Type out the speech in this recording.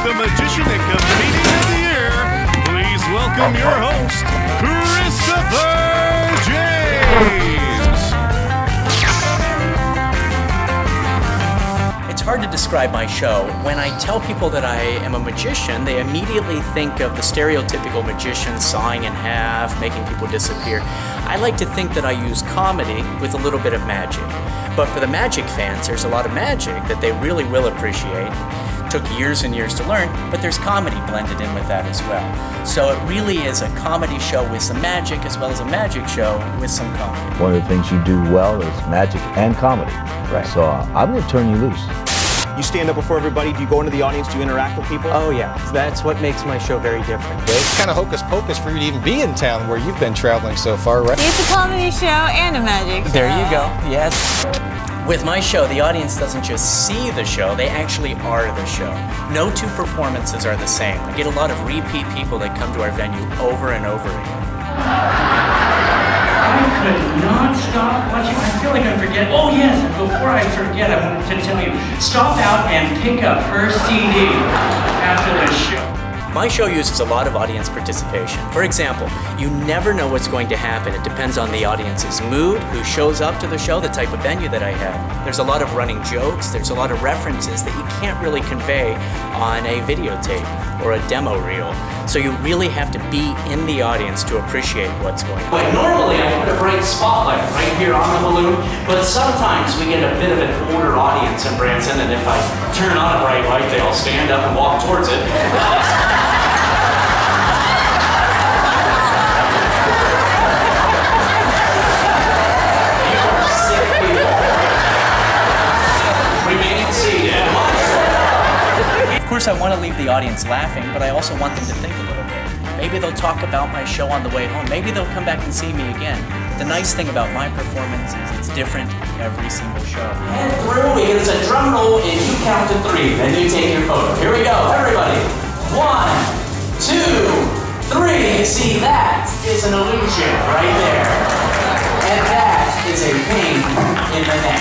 the Magician and Comedian of the Year, please welcome your host, Christopher James. It's hard to describe my show. When I tell people that I am a magician, they immediately think of the stereotypical magician sawing in half, making people disappear. I like to think that I use comedy with a little bit of magic. But for the magic fans, there's a lot of magic that they really will appreciate. Took years and years to learn, but there's comedy blended in with that as well. So it really is a comedy show with some magic as well as a magic show with some comedy. One of the things you do well is magic and comedy. Right. So I'm going to turn you loose. You stand up before everybody, do you go into the audience, do you interact with people? Oh yeah, that's what makes my show very different. It's kind of hocus pocus for you to even be in town where you've been traveling so far, right? It's a comedy show and a magic show. There you go, yes. With my show, the audience doesn't just see the show, they actually are the show. No two performances are the same. I get a lot of repeat people that come to our venue over and over again. I could not stop watching. I feel like I forget. Oh yes, before I forget, I wanted to tell you, stop out and pick up her CD after the show. My show uses a lot of audience participation. For example, you never know what's going to happen. It depends on the audience's mood, who shows up to the show, the type of venue that I have. There's a lot of running jokes, there's a lot of references that you can't really convey on a videotape or a demo reel. So you really have to be in the audience to appreciate what's going on. Like normally I put a bright spotlight right here on the balloon, but sometimes we get a bit of an older audience in Branson, and if I turn on a bright light, they all stand up and walk towards it. Of course, I want to leave the audience laughing, but I also want them to think a little bit. Maybe they'll talk about my show on the way home. Maybe they'll come back and see me again. The nice thing about my performance is it's different every single show. And through is a drum roll, and you count to 3, then you take your photo. Here we go, everybody. 1, 2, 3. See, that is an illusion right there. And that is a pain in the neck.